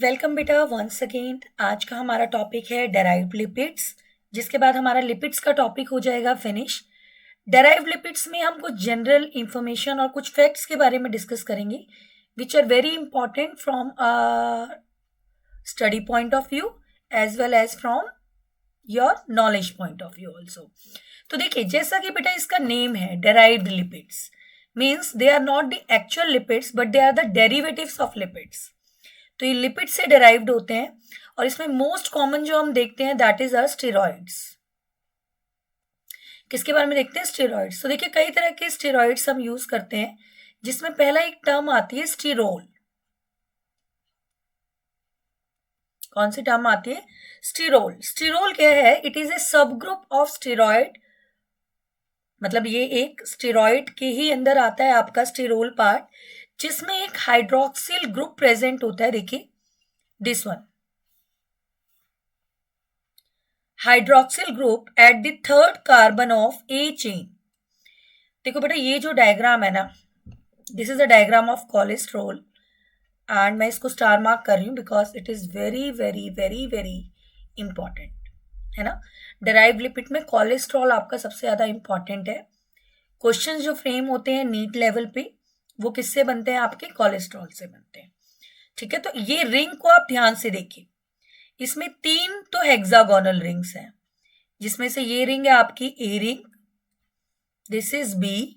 Welcome बेटा once again. आज का हमारा टॉपिक है डेराइव्ड लिपिड्स, जिसके बाद हमारा लिपिड्स का टॉपिक हो जाएगा फिनिश। डेराइव्ड लिपिड्स में हम कुछ जनरल इंफॉर्मेशन और कुछ फैक्ट्स के बारे में डिस्कस करेंगे which are very important from study point of view as well as from your knowledge point of view also. तो देखिए, जैसा कि बेटा इसका नेम है derived lipids, means they are not the actual lipids but they are the derivatives of lipids. तो ये lipid से डिराइव्ड होते हैं और इसमें मोस्ट कॉमन जो हम देखते हैं दैट इज आर स्टेरॉइड्स। किसके बारे में देखते हैं? स्टेरॉइड्स। तो देखिए, कई तरह के स्टेरॉइड्स हम यूज करते हैं, जिसमें पहला एक टर्म आती है स्टीरोल। कौन सी टर्म आती है? स्टीरोल। स्टीरोल क्या है? इट इज ए सब ग्रुप ऑफ स्टेरॉइड, मतलब ये एक स्टेरॉइड के ही अंदर आता है आपका स्टीरोल पार्ट, जिसमें एक हाइड्रोक्सिल ग्रुप प्रेजेंट होता है। देखिए this one, hydroxyl group at the third carbon of A chain. देखो बेटा, ये जो डायग्राम है ना, this is a diagram of cholesterol and मैं इसको स्टार मार्क कर रही हूँ because it is very very very very important, है ना। डेराइव्ड लिपिड में कोलेस्ट्रॉल आपका सबसे ज्यादा इंपॉर्टेंट है। क्वेश्चन जो फ्रेम होते हैं नीट लेवल पे, वो किससे बनते हैं? आपके कोलेस्ट्रॉल से बनते हैं। ठीक है, तो ये रिंग को आप ध्यान से देखिए। इसमें 3 तो हेक्सागोनल रिंग्स हैं, जिसमें से ये रिंग है आपकी A ring, this is B,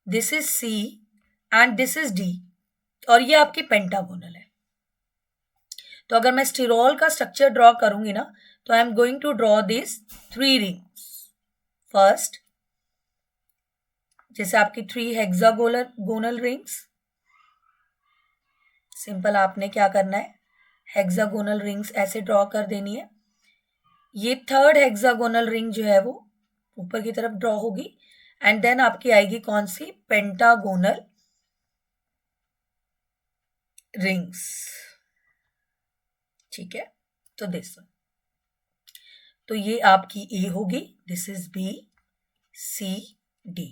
this is C and this is D, और ये आपकी पेंटागोनल है। तो अगर मैं स्टीरोल का स्ट्रक्चर ड्रॉ करूंगी ना, तो I am going to draw this 3 rings. First, जैसे आपकी 3 हेक्सागोनल रिंग्स, सिंपल आपने क्या करना है, हेक्सागोनल रिंग्स ऐसे ड्रॉ कर देनी है। ये थर्ड हेक्सागोनल रिंग जो है वो ऊपर की तरफ ड्रॉ होगी एंड देन आपकी आएगी कौन सी? Pentagonal rings. ठीक है, तो दिस वन, तो ये आपकी ए होगी, this is B, C, D.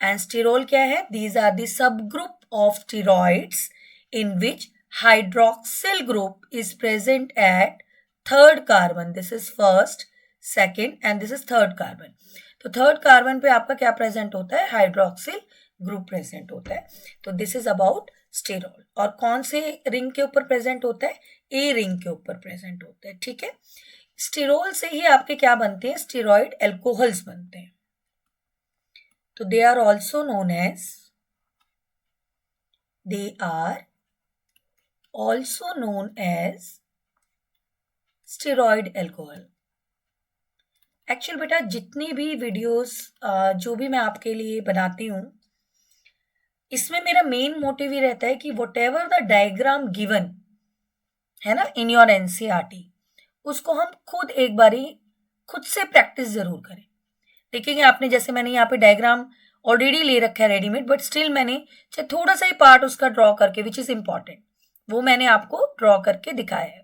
And sterol क्या है? These are the sub group of steroids in which hydroxyl group is present at third carbon. This is first, second and this is third carbon. तो third carbon पे आपका क्या present होता है? Hydroxyl group present होता है। तो this is about sterol. और कौन से रिंग के ऊपर प्रेजेंट होता है? ए रिंग के ऊपर प्रेजेंट होता है। ठीक है, स्टेरोल से ही आपके क्या बनते हैं? स्टेरॉइड एल्कोहल्स बनते हैं। तो they are also known as steroid alcohol. Actual बेटा, जितनी भी वीडियोस जो भी मैं आपके लिए बनाती हूँ, इसमें मेरा मेन मोटिव ही रहता है कि what ever the diagram given है ना इन योर एनसीईआरटी, उसको हम खुद एक बारी खुद से प्रैक्टिस जरूर करें। देखेंगे आपने, जैसे मैंने यहाँ पे डायग्राम ऑलरेडी ले रखा है रेडीमेड, बट स्टिल मैंने चाहे थोड़ा सा ही पार्ट उसका ड्रॉ करके, विच इज इंपॉर्टेंट, वो मैंने आपको ड्रॉ करके दिखाया है।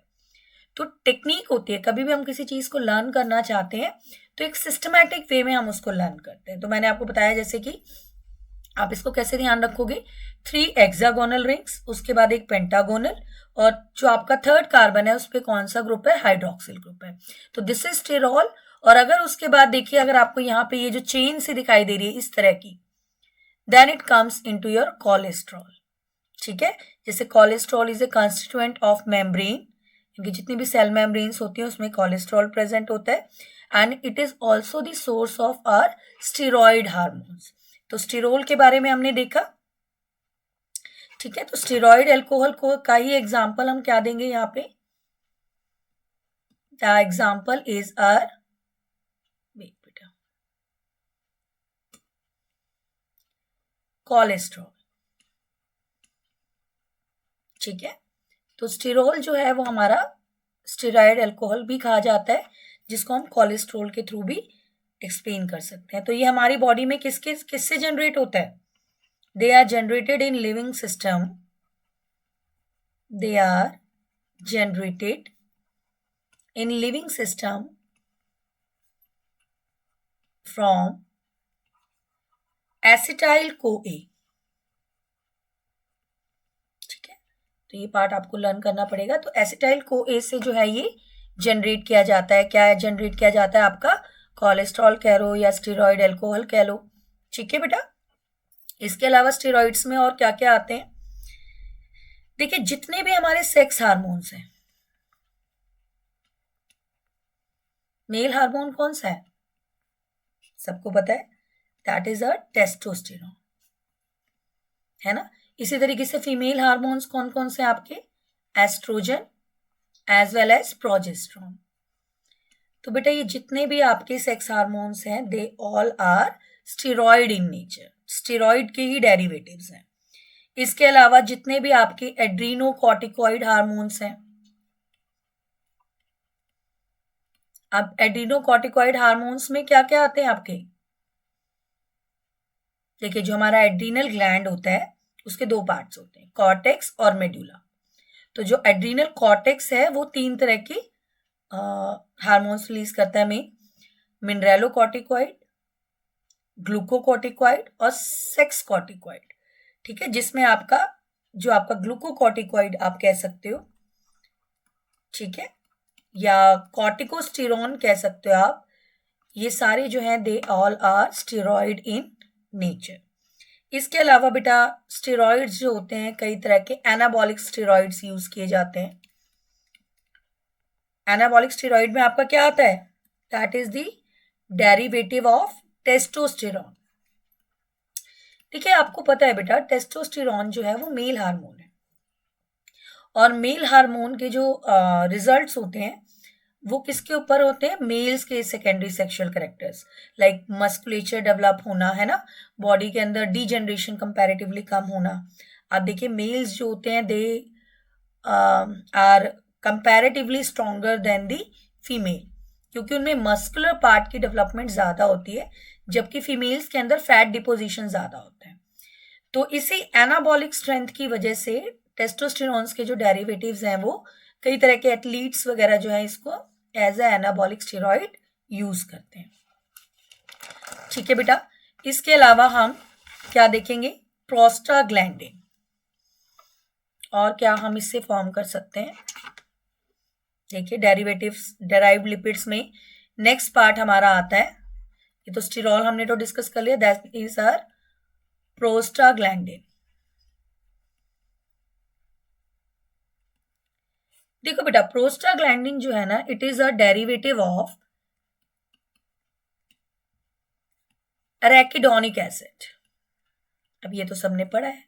तो टेक्निक होती है, कभी भी हम किसी चीज को लर्न करना चाहते हैं तो एक सिस्टमैटिक वे में हम उसको लर्न करते हैं। तो मैंने आपको बताया जैसे कि आप इसको कैसे ध्यान रखोगे, 3 हेक्सागोनल रिंग्स, उसके बाद एक पेंटागोनल, और जो आपका थर्ड कार्बन है उस पर कौन सा ग्रुप है? हाइड्रोक्सिल ग्रुप है। तो दिस इज स्टेरॉल। और अगर उसके बाद देखिए, अगर आपको यहाँ पे ये जो चेन सी दिखाई दे रही है इस तरह की, then it comes into your cholesterol. ठीक है, जैसे cholesterol is a constituent of membrane, क्योंकि जितनी भी सेल मेम्ब्रेन्स होती है उसमें कोलेस्ट्रॉल प्रेजेंट होता है, and it is also the source of our steroid hormones. तो स्टीरोल के बारे में हमने देखा। ठीक है, तो स्टीरॉइड अल्कोहल को का ही एग्जाम्पल हम क्या देंगे यहाँ पे? The example is our cholesterol. ठीक है, तो स्टीरोल जो है वो हमारा स्टेरॉइड अल्कोहल भी कहा जाता है, जिसको हम कोलेस्ट्रॉल के थ्रू भी एक्सप्लेन कर सकते हैं। तो ये हमारी बॉडी में किससे जनरेट होता है? They are generated in living system, they are generated in living system from acetyl CoA। ठीक है, तो ये पार्ट आपको लर्न करना पड़ेगा। तो एसिटाइल CoA से जो है ये जनरेट किया जाता है। क्या जनरेट किया जाता है? आपका कोलेस्ट्रॉल कह लो या स्टेरॉइड अल्कोहल कह लो। ठीक है बेटा। इसके अलावा स्टेरॉइड्स में और क्या क्या आते हैं? देखिए, जितने भी हमारे सेक्स हार्मोन्स हैं, मेल हार्मोन कौन सा है? सबको पता है, दैट इज अ टेस्टोस्टेरोन, है ना। इसी तरीके से फीमेल हार्मोन्स कौन कौन से आपके? Estrogen as well as progesterone. तो बेटा ये जितने भी आपके सेक्स हार्मोन्स हैं, they all are steroid in nature, steroid के ही डेरिवेटिव्स हैं। इसके अलावा जितने भी आपके एड्रीनोकॉर्टिकॉइड हार्मोन्स हैं, अब एड्रीनोकॉर्टिकॉइड हार्मोन्स में क्या क्या आते हैं आपके? देखिए, जो हमारा एड्रीनल ग्लैंड होता है उसके दो पार्ट्स होते हैं, कॉर्टेक्स और मेडुला। तो जो एड्रीनल कॉर्टेक्स है वो 3 तरह की हार्मोन्स रिलीज करता है में, मिनरेलोकॉर्टिकॉइड, ग्लूकोकॉर्टिकॉइड और सेक्स कॉर्टिकॉइड। ठीक है, जिसमें आपका जो आपका ग्लूकोकॉर्टिकॉइड आप कह सकते हो, ठीक है, या कॉर्टिकोस्टेरॉन कह सकते हो आप। ये सारे जो हैं they all are steroid in nature. इसके अलावा बेटा स्टेरॉइड्स जो होते हैं, कई तरह के एनाबॉलिक स्टेरॉइड्स यूज किए जाते हैं। एनाबॉलिक स्टेरॉइड में आपका क्या आता है? That is the derivative of testosterone. देखिए, आपको पता है बेटा टेस्टोस्टेरॉन जो है वो मेल हार्मोन है, और मेल हार्मोन के जो रिजल्ट्स होते हैं वो किसके ऊपर होते हैं? मेल्स के secondary sexual characters, like musculature develop होना, है ना, बॉडी के अंदर डीजनरेशन कंपैरेटिवली कम होना। आप देखिए, मेल्स जो होते हैं they are comparatively stronger than the female, क्योंकि उनमें मस्कुलर पार्ट की डेवलपमेंट ज़्यादा होती है, जबकि फीमेल्स के अंदर फैट डिपोजिशन ज़्यादा होता है। तो इसी एनाबॉलिक स्ट्रेंथ की वजह से टेस्टोस्टेरोन्स के जो डेरिवेटिव्स हैं वो कई तरह के एथलीट्स वगैरह जो है इसको as a anabolic steroid use करते हैं। ठीक है बेटा। इसके अलावा हम क्या देखेंगे? प्रोस्टाग्लैंडिन। और क्या हम इससे फॉर्म कर सकते हैं? देखिए, डेरिवेटिव्स डेराइव्ड लिपिड्स में नेक्स्ट पार्ट हमारा आता है, ये तो स्टिरॉल हमने तो डिस्कस कर लिया, दैट इज आवर प्रोस्टाग्लैंडिन। देखो बेटा, प्रोस्टाग्लैंडिन जो है ना, it is a derivative of arachidonic acid. अब ये तो सबने पढ़ा है।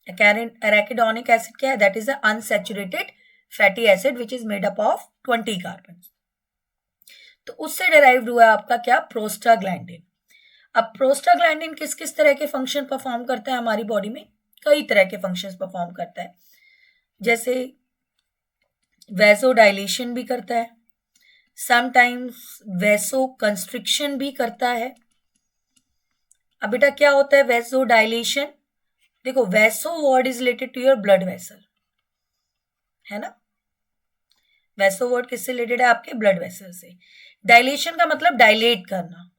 एराकिडोनिक एसिड क्या है? That is a unsaturated fatty acid which is made up of 20 carbon. तो उससे डेराइव्ड हुआ आपका क्या? प्रोस्टाग्लैंडिन। अब प्रोस्टाग्लैंडिन किस किस तरह के फंक्शन परफॉर्म करता है हमारी बॉडी में? कई तरह के फंक्शंस परफॉर्म करता है, जैसे वेसोडाइलेशन भी करता है, समटाइम्स वेसो कंस्ट्रिक्शन भी करता है। अब बेटा क्या होता है वेसोडाइलेशन? देखो, vaso word is related to your blood vessel, है ना। वेसो वर्ड किससे रिलेटेड है? आपके ब्लड वेसल से। डायलेशन का मतलब डायलेट करना,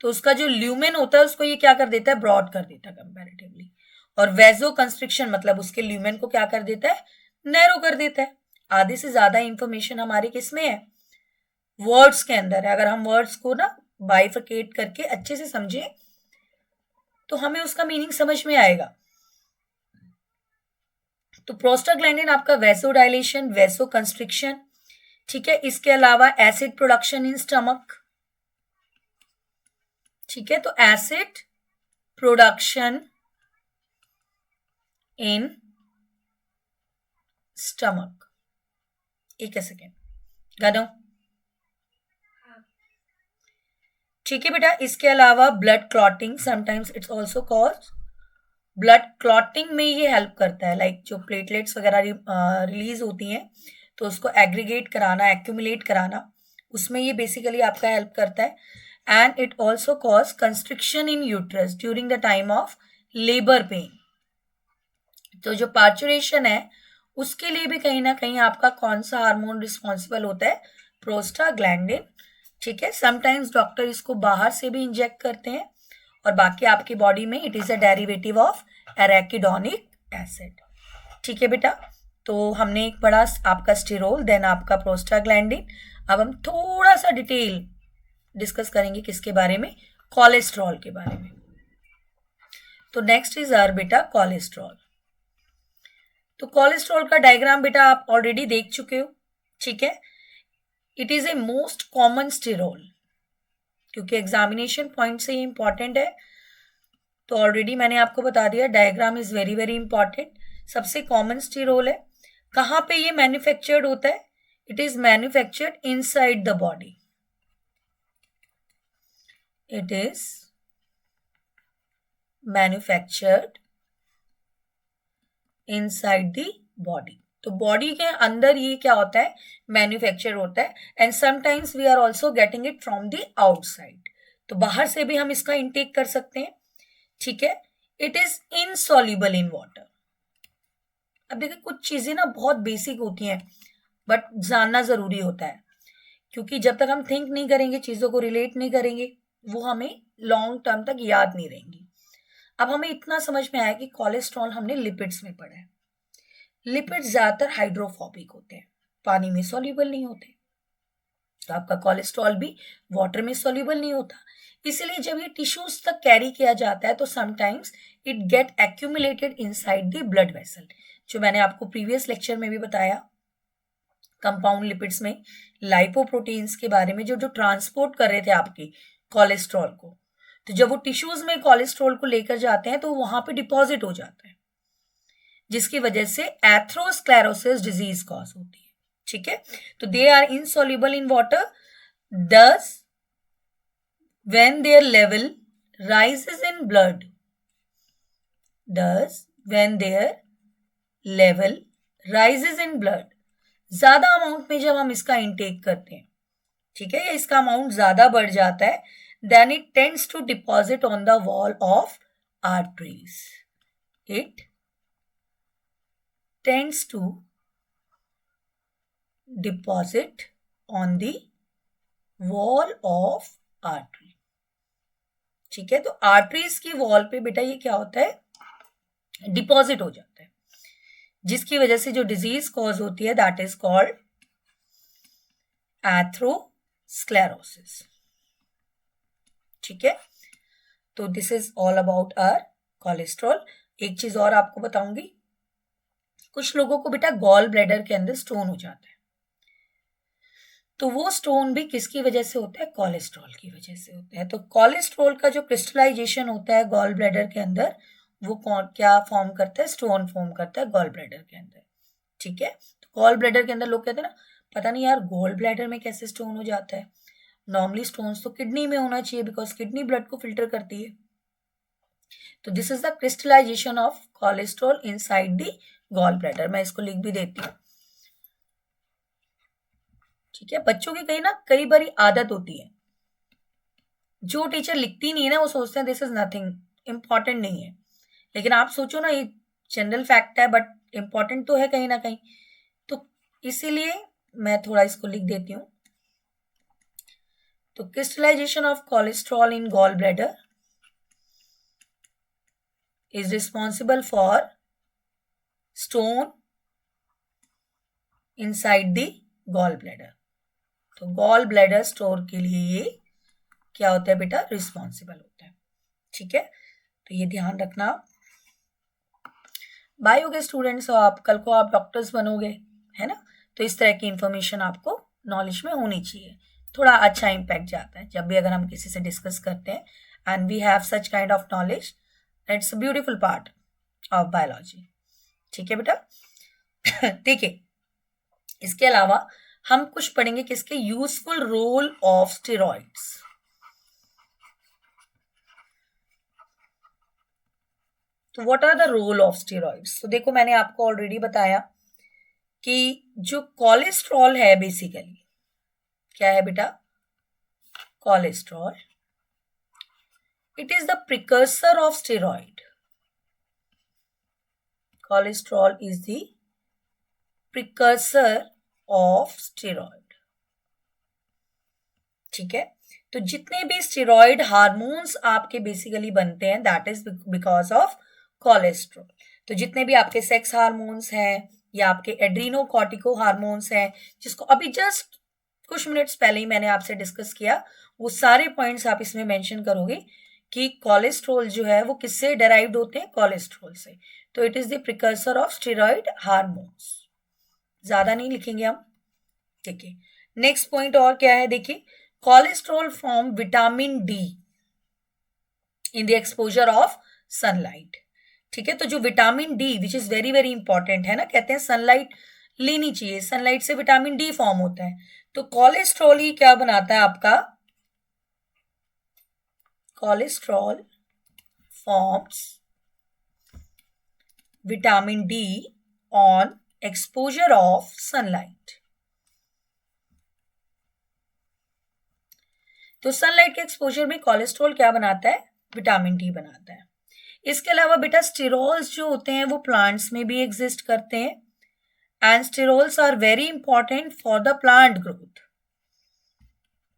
तो उसका जो ल्यूमेन होता है उसको ये क्या कर देता है? ब्रॉड कर देता है कंपैरेटिवली। और वेसो कंस्ट्रिक्शन मतलब उसके ल्यूमेन को क्या कर देता है? नैरो कर देता है। आधे से ज्यादा इंफॉर्मेशन हमारी किसमें है? वर्ड्स के अंदर है। अगर हम वर्ड्स को ना बाइफरकेट करके अच्छे से समझें तो हमें उसका मीनिंग समझ में आएगा। तो प्रोस्टाग्लैंडिन आपका वेसोडाइलेशन, वेसो कंस्ट्रिक्शन, ठीक है। इसके अलावा एसिड प्रोडक्शन इन स्टमक, ठीक है। तो एसिड प्रोडक्शन इन स्टमक, एक सेकेंड गानो, ठीक है बेटा। इसके अलावा blood clotting, sometimes it's also cause blood clotting में ये हेल्प करता है, लाइक जो प्लेटलेट्स वगैरह रिलीज होती हैं तो उसको एग्रीगेट कराना, एक्यूमुलेट कराना, उसमें ये बेसिकली आपका हेल्प करता है। And it also cause constriction in uterus during the time of labour pain. तो जो पार्चुरेशन है उसके लिए भी कहीं ना कहीं आपका कौन सा हार्मोन रिस्पॉन्सिबल होता है? प्रोस्टाग्लैंडिन, ठीक है। समटाइम्स डॉक्टर इसको बाहर से भी इंजेक्ट करते हैं, और बाकी आपकी बॉडी में it is a derivative of arachidonic acid, ठीक है बेटा, तो हमने एक पढ़ा आपका स्टेरोल, देन आपका प्रोस्टाग्लैंडिन। अब हम थोड़ा सा डिटेल डिस्कस करेंगे किसके बारे में, कोलेस्ट्रॉल के बारे में। तो नेक्स्ट इज आर बेटा कोलेस्ट्रॉल। तो कोलेस्ट्रॉल का डायग्राम बेटा आप ऑलरेडी देख चुके हो, ठीक है। It is a most common sterol, क्योंकि एग्जामिनेशन पॉइंट से ये इंपॉर्टेंट है, तो ऑलरेडी मैंने आपको बता दिया diagram is very very important. सबसे कॉमन स्टेरोल है। कहाँ पे ये मैन्युफैक्चर्ड होता है? It is manufactured inside the body. It is manufactured inside the body. तो बॉडी के अंदर ये क्या होता है, मैन्युफैक्चर होता है। And sometimes we are also getting it from the outside, तो बाहर से भी हम इसका इंटेक कर सकते हैं, ठीक है। It is insoluble in water. अब देखिए कुछ चीजें ना बहुत बेसिक होती हैं, बट जानना जरूरी होता है, क्योंकि जब तक हम थिंक नहीं करेंगे, चीजों को रिलेट नहीं करेंगे, वो हमें लॉन्ग टर्म तक याद नहीं रहेंगी। अब हमें इतना समझ में आया कि कोलेस्ट्रॉल हमने लिपिड्स में पढ़ा है। लिपिड्स ज्यादातर हाइड्रोफोबिक होते हैं, पानी में सॉल्युबल नहीं होते, तो आपका कोलेस्ट्रॉल भी वाटर में सॉल्युबल नहीं होता। इसलिए जब ये टिश्यूज तक कैरी किया जाता है तो sometimes it get accumulated inside the blood vessel, जो मैंने आपको प्रीवियस लेक्चर में भी बताया कंपाउंड लिपिड्स में लाइपोप्रोटीन्स के बारे में, जो जो ट्रांसपोर्ट कर रहे थे आपके कोलेस्ट्रॉल को। तो जब वो टिश्यूज में कोलेस्ट्रॉल को लेकर जाते हैं तो वहां पे डिपॉजिट हो जाता है, जिसकी वजह से एथेरोस्क्लेरोसिस डिजीज कॉज होती है, ठीक है। तो they are insoluble in water, thus when their level rises in blood, thus when their level rises in blood, ज्यादा अमाउंट में जब हम इसका इंटेक करते हैं, ठीक है, या इसका अमाउंट ज्यादा बढ़ जाता है, then it tends to deposit on the wall of arteries. It tends to deposit on the wall of artery, ठीक है। तो आर्टरीज की वॉल पे बेटा ये क्या होता है, डिपॉजिट हो जाता है, जिसकी वजह से जो डिजीज कॉज होती है दैट इज कॉल्ड एथेरोस्क्लेरोसिस, ठीक है। तो this is all about our cholesterol. एक चीज और आपको बताऊंगी, कुछ लोगों को बेटा गॉल ब्लैडर के अंदर स्टोन हो जाता है, तो वो स्टोन भी किसकी वजह से होता है, कोलेस्ट्रॉल की वजह से होता है। तो कोलेस्ट्रॉल का जो क्रिस्टलाइजेशन होता है गॉल ब्लैडर के अंदर, वो क्या फॉर्म करता है, स्टोन फॉर्म करता है गॉल ब्लैडर के अंदर, ठीक है। तो गॉल ब्लैडर के अंदर लोग कहते हैं ना, पता नहीं यार गॉल ब्लैडर में कैसे स्टोन हो जाता है। नॉर्मली स्टोन्स तो किडनी में होना चाहिए, बिकॉज किडनी ब्लड को फिल्टर करती है। तो this is the crystallization of cholesterol inside the gall bladder. मैं इसको लिख भी देती हूँ, ठीक है। बच्चों की कई बारी आदत होती है, जो टीचर लिखती नहीं है ना, वो सोचते हैं दिस इज नथिंग, इंपॉर्टेंट नहीं है। लेकिन आप सोचो ना, ये जनरल फैक्ट है बट इंपॉर्टेंट तो है कहीं ना कहीं, तो इसीलिए मैं थोड़ा इसको लिख देती हूँ। तो crystallization of cholesterol in gall bladder is responsible for stone inside the gall bladder. तो गॉल ब्लैडर स्टोर के लिए ये क्या होता है बेटा, रिस्पॉन्सिबल होता है, ठीक है। तो ये ध्यान रखना। बाय हो गए स्टूडेंट्स, आप कल को आप डॉक्टर्स बनोगे, है ना। तो इस तरह की इंफॉर्मेशन आपको नॉलेज में होनी चाहिए, थोड़ा अच्छा इम्पैक्ट जाता है जब भी अगर हम किसी से डिस्कस करते हैं, and we have such kind of knowledge, it's a beautiful part of biology, ठीक है बेटा। देखिए, इसके अलावा हम कुछ पढ़ेंगे किसके, यूजफुल रोल ऑफ स्टेरॉइड्स। तो what are the role of steroids. तो देखो मैंने आपको ऑलरेडी बताया कि जो कोलेस्ट्रॉल है बेसिकली क्या है बेटा, cholesterol, it is the precursor of steroid. Cholesterol is the precursor of steroid, ठीक है। तो जितने भी स्टेरॉइड हार्मोन्स आपके बेसिकली बनते हैं that is because of cholesterol. तो जितने भी आपके सेक्स हार्मोन्स हैं या आपके एड्रीनोकॉर्टिको हार्मोन्स हैं, जिसको अभी जस्ट कुछ मिनट्स पहले ही मैंने आपसे डिस्कस किया, वो सारे पॉइंट्स आप इसमें मेंशन करोगे कि कोलेस्ट्रॉल जो है वो किससे डेराइव्ड होते हैं, कोलेस्ट्रॉल से। तो it is the precursor of steroid hormones. ज्यादा नहीं लिखेंगे हम, ठीक है। नेक्स्ट पॉइंट और क्या है, देखिए, cholesterol form vitamin D in the exposure of sunlight. ठीक है, तो जो vitamin D which is very very important है ना, कहते हैं सनलाइट लेनी चाहिए, सनलाइट से विटामिन डी फॉर्म होता है। तो कोलेस्ट्रॉल ही क्या बनाता है आपका, cholesterol forms vitamin D on exposure of sunlight. तो सनलाइट के एक्सपोजर में कोलेस्ट्रॉल क्या बनाता है, विटामिन डी बनाता है। इसके अलावा बेटा स्टेरॉल्स जो होते हैं वो प्लांट्स में भी एग्जिस्ट करते हैं, and sterols are very important for the plant growth.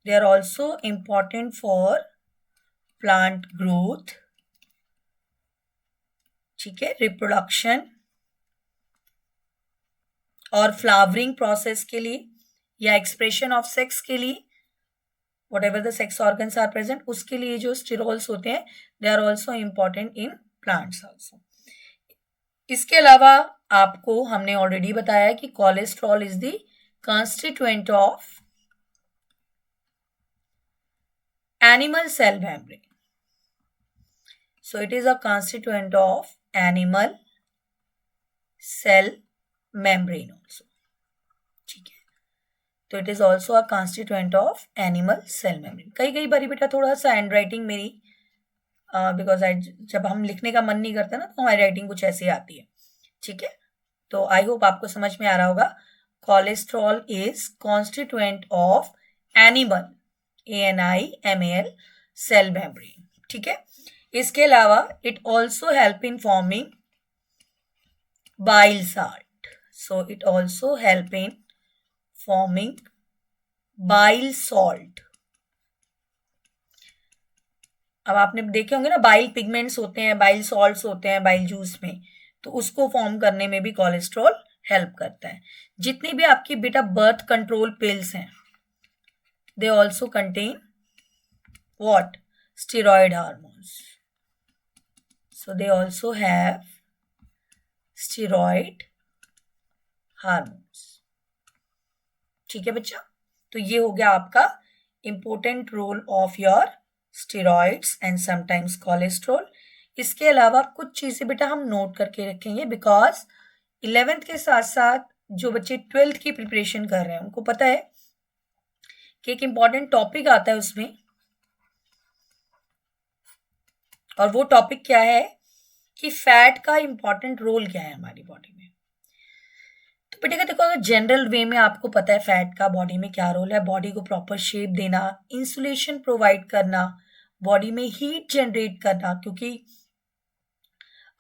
They are also important for plant growth, ठीक है, रिप्रोडक्शन और फ्लावरिंग प्रोसेस के लिए या एक्सप्रेशन ऑफ सेक्स के लिए, whatever the sex organs are present, उसके लिए जो स्टेरॉल्स होते हैं they are also important in plants also। इसके अलावा आपको हमने ऑलरेडी बताया कि cholesterol is the constituent of animal cell membrane. So it is a constituent of animal cell membrane also, ठीक है। तो it is also a constituent of animal cell membrane. कई बारी बेटा थोड़ा सा हैंड राइटिंग मेरी बिकॉज जब हम लिखने का मन नहीं करता ना तो हमारी राइटिंग कुछ ऐसी आती है, ठीक है। तो आई होप आपको समझ में आ रहा होगा। Cholesterol is constituent of animal ANIMAL cell membrane, ठीक है। इसके अलावा it also help in forming bile salt. So it also help in forming bile salt. अब आपने देखे होंगे ना, बाइल पिगमेंट्स होते हैं, बाइल सॉल्ट्स होते हैं बाइल जूस में, तो उसको फॉर्म करने में भी कोलेस्ट्रॉल हेल्प करता है। जितनी भी आपकी बेटा बर्थ कंट्रोल पिल्स हैं, they also contain what, steroid hormones. So they also have steroid hormones, ठीक है बच्चा। तो ये हो गया आपका important role of your steroids and sometimes cholesterol. इसके अलावा कुछ चीजें बेटा हम नोट करके रखेंगे, बिकॉज 11th के साथ साथ जो बच्चे 12th की प्रिपरेशन कर रहे हैं उनको पता है कि एक इंपॉर्टेंट टॉपिक आता है उसमें, और वो टॉपिक क्या है कि फैट का इंपॉर्टेंट रोल क्या है हमारी बॉडी में। तो बेटा देखो, अगर जनरल वे में आपको पता है फैट का बॉडी में क्या रोल है, बॉडी को प्रॉपर शेप देना, इंसुलेशन प्रोवाइड करना, बॉडी में हीट जनरेट करना, क्योंकि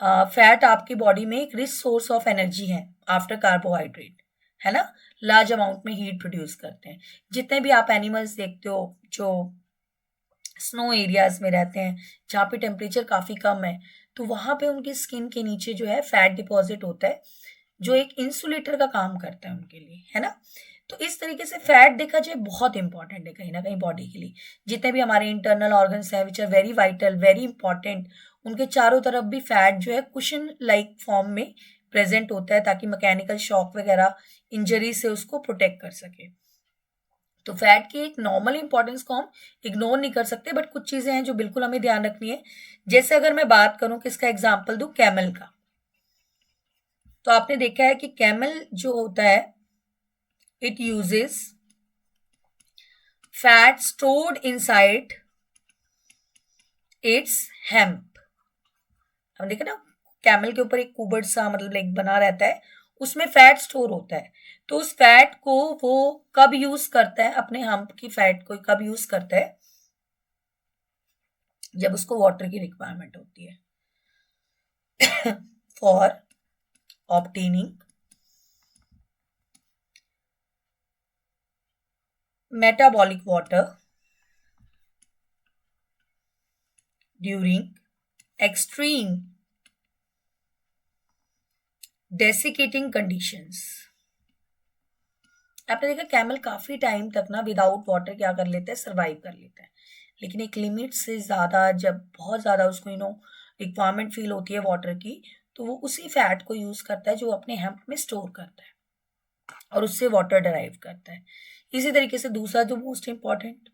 फैट आपकी बॉडी में एक रिच सोर्स ऑफ एनर्जी है आफ्टर कार्बोहाइड्रेट, है ना, लार्ज अमाउंट में हीट प्रोड्यूस करते हैं। जितने भी आप एनिमल्स देखते हो जो स्नो एरियाज में रहते हैं जहाँ पे टेम्परेचर काफी कम है, तो वहां पे उनकी स्किन के नीचे जो है फैट डिपॉजिट होता है जो एक इंसुलेटर का काम करता है उनके लिए, है ना। तो इस तरीके से फैट देखा जाए बहुत इंपॉर्टेंट है कहीं ना कहीं बॉडी के लिए। जितने भी हमारे इंटरनल ऑर्गन्स हैं which are very vital, very important, उनके चारों तरफ भी फैट जो है कुशन लाइक फॉर्म में प्रेजेंट होता है ताकि मैकेनिकल शॉक वगैरह इंजरी से उसको प्रोटेक्ट कर सके। तो फैट की एक नॉर्मल इंपॉर्टेंस को हम इग्नोर नहीं कर सकते, बट कुछ चीजें हैं जो बिल्कुल हमें ध्यान रखनी है। जैसे अगर मैं बात करूं कि इसका एग्जाम्पल दूं कैमल का, तो आपने देखा है कि कैमल जो होता है it uses fat stored inside it's hemp. हम देखे ना, कैमल के ऊपर एक कुबड़ सा मतलब एक बना रहता है, उसमें फैट स्टोर होता है। तो उस फैट को वो कब यूज करता है, अपने हम्प की फैट को कब यूज करता है, जब उसको वाटर की रिक्वायरमेंट होती है for obtaining metabolic water during extreme desiccating conditions. आपने देखा कैमल काफी टाइम तक ना विदाउट वाटर क्या कर लेते हैं, सर्वाइव कर लेते हैं, लेकिन एक लिमिट से ज्यादा जब बहुत ज्यादा उसको रिक्वायरमेंट फील होती है वाटर की, तो वो उसी फैट को यूज करता है जो अपने हेम्प में स्टोर करता है और उससे वाटर डराइव करता है। इसी तरीके से दूसरा जो मोस्ट इंपॉर्टेंट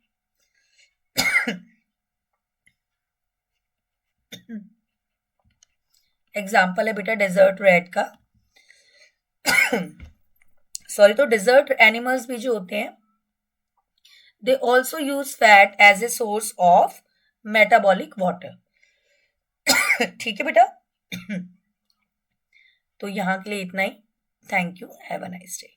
एग्जाम्पल है बेटा डेजर्ट रैट का। सॉरी, तो डेजर्ट एनिमल्स भी जो होते हैं, they also use fat as a source of metabolic water. ठीक है बेटा। तो यहाँ के लिए इतना ही। Thank you, have a nice day.